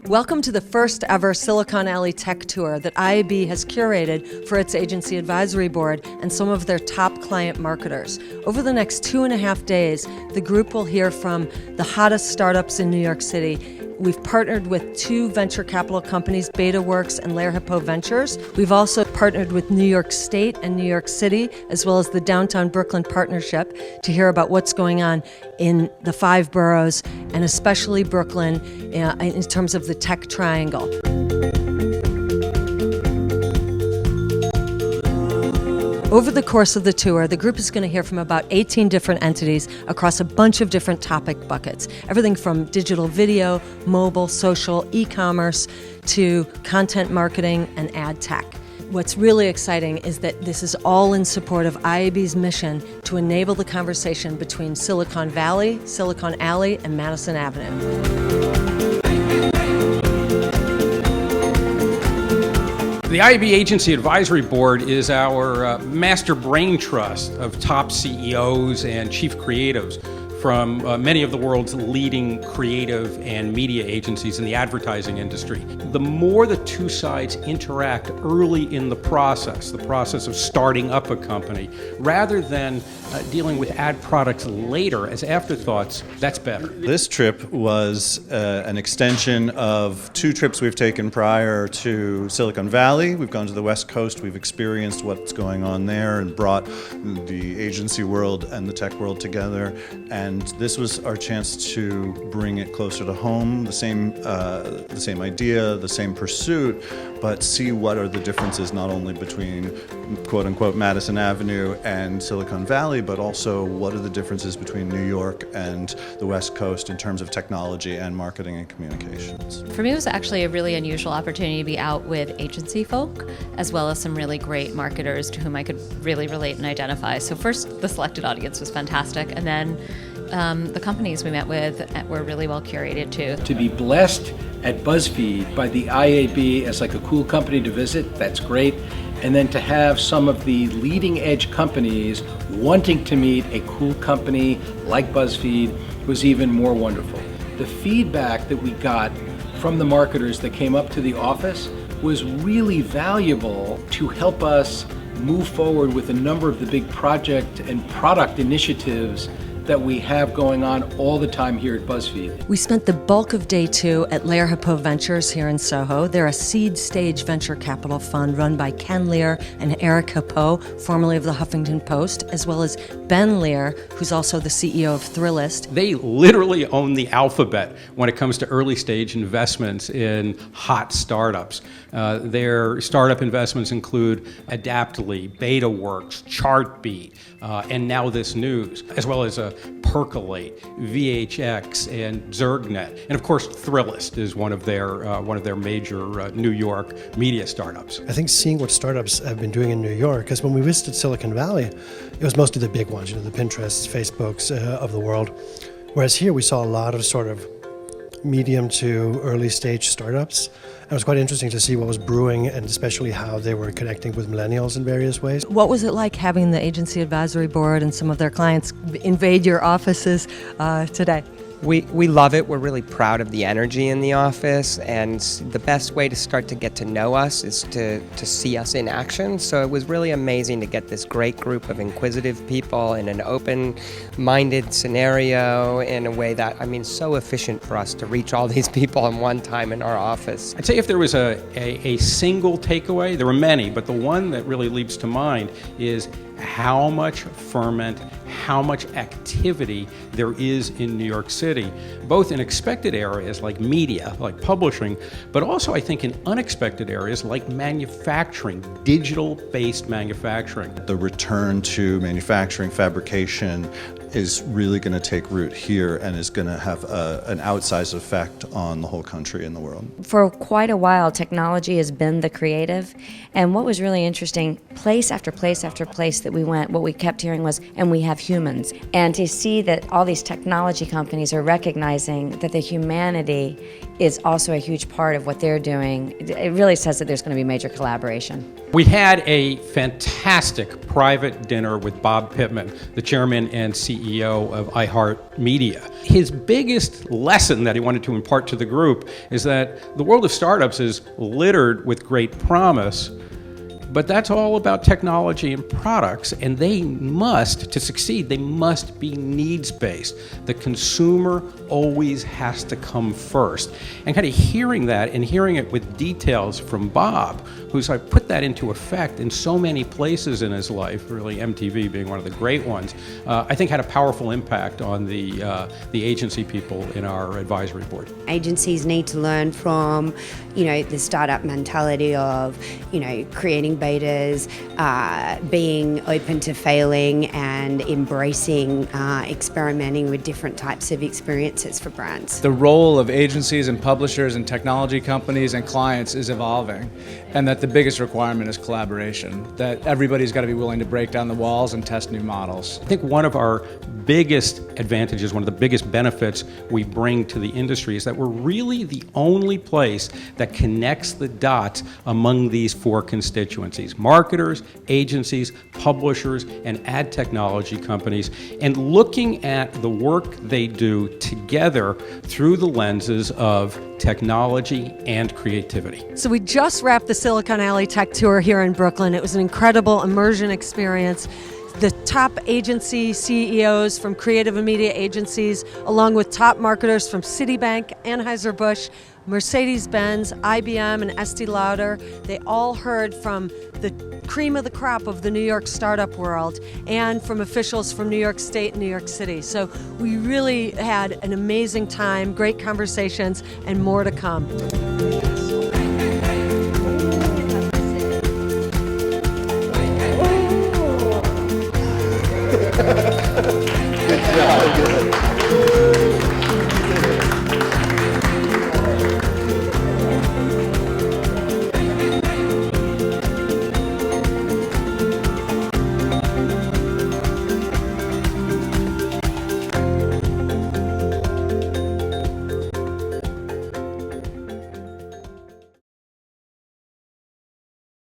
Welcome to the first ever Silicon Alley Tech Tour that IAB has curated for its agency advisory board and some of their top client marketers. Over the next 2.5 days, the group will hear from the hottest startups in New York City. We've partnered with 2 venture capital companies, BetaWorks and Lair Hippo Ventures. We've also partnered with New York State and New York City, as well as the Downtown Brooklyn Partnership, to hear about what's going on in the 5 boroughs, and especially Brooklyn, in terms of the tech triangle. Over the course of the tour, the group is going to hear from about 18 different entities across a bunch of different topic buckets. Everything from digital video, mobile, social, e-commerce, to content marketing and ad tech. What's really exciting is that this is all in support of IAB's mission to enable the conversation between Silicon Valley, Silicon Alley, and Madison Avenue. The IAB Agency Advisory Board is our master brain trust of top CEOs and chief creatives from many of the world's leading creative and media agencies in the advertising industry. The more the two sides interact early in the process of starting up a company, rather than dealing with ad products later as afterthoughts, that's better. This trip was an extension of 2 trips we've taken prior to Silicon Valley. We've gone to the West Coast, we've experienced what's going on there and brought the agency world and the tech world together. And this was our chance to bring it closer to home, the same idea, the same pursuit, but see what are the differences not only between quote-unquote Madison Avenue and Silicon Valley, but also what are the differences between New York and the West Coast in terms of technology and marketing and communications. For me, it was actually a really unusual opportunity to be out with agency folk, as well as some really great marketers to whom I could really relate and identify. So first, the selected audience was fantastic, and then the companies we met with were really well curated too. To be blessed at BuzzFeed by the IAB as like a cool company to visit, that's great. And then to have some of the leading edge companies wanting to meet a cool company like BuzzFeed was even more wonderful. The feedback that we got from the marketers that came up to the office was really valuable to help us move forward with a number of the big project and product initiatives that we have going on all the time here at BuzzFeed. We spent the bulk of day 2 at Lair Hippo Ventures here in Soho. They're a seed stage venture capital fund run by Ken Lear and Eric Hippo, formerly of the Huffington Post, as well as Ben Lear, who's also the CEO of Thrillist. They literally own the alphabet when it comes to early stage investments in hot startups. Their startup investments include Adaptly, BetaWorks, Chartbeat, and now this news, as well as Percolate, VHX, and Zergnet, and of course Thrillist is one of their major New York media startups. I think seeing what startups have been doing in New York, because when we visited Silicon Valley, it was mostly the big ones, the Pinterests, Facebooks of the world. Whereas here we saw a lot of sort of medium to early stage startups. And it was quite interesting to see what was brewing and especially how they were connecting with millennials in various ways. What was it like having the agency advisory board and some of their clients invade your offices today? We love it. We're really proud of the energy in the office, and the best way to start to get to know us is to see us in action. So it was really amazing to get this great group of inquisitive people in an open-minded scenario in a way that, so efficient for us to reach all these people in one time in our office. I'd say if there was a single takeaway, there were many, but the one that really leaps to mind is how much ferment, how much activity there is in New York City, both in expected areas like media, like publishing, but also I think in unexpected areas like manufacturing, digital-based manufacturing. The return to manufacturing, fabrication is really going to take root here and is going to have an outsized effect on the whole country and the world. For quite a while, technology has been the creative, and what was really interesting, place after place after place that we went, what we kept hearing was, and we have humans. And to see that all these technology companies are recognizing that the humanity is also a huge part of what they're doing, it really says that there's going to be major collaboration. We had a fantastic private dinner with Bob Pittman, the chairman and CEO CEO of iHeartMedia. His biggest lesson that he wanted to impart to the group is that the world of startups is littered with great promise, but that's all about technology and products, and they must, to succeed, they must be needs-based. The consumer always has to come first. And kind of hearing that and hearing it with details from Bob, who's like put that into effect in so many places in his life, really MTV being one of the great ones, I think had a powerful impact on the agency people in our advisory board. Agencies need to learn from, the startup mentality of, creating betas, being open to failing and embracing experimenting with different types of experiences for brands. The role of agencies and publishers and technology companies and clients is evolving, and that the biggest requirement is collaboration, that everybody's got to be willing to break down the walls and test new models. I think one of our biggest advantages, one of the biggest benefits we bring to the industry is that we're really the only place that connects the dots among these four constituencies: marketers, agencies, publishers, and ad technology companies, and looking at the work they do together through the lenses of technology and creativity. So we just wrapped the Silicon Alley Tech Tour here in Brooklyn. It was an incredible immersion experience. The top agency CEOs from creative and media agencies, along with top marketers from Citibank, Anheuser-Busch, Mercedes-Benz, IBM, and Estee Lauder, they all heard from the cream of the crop of the New York startup world and from officials from New York State and New York City. So we really had an amazing time, great conversations, and more to come. Good job. Good.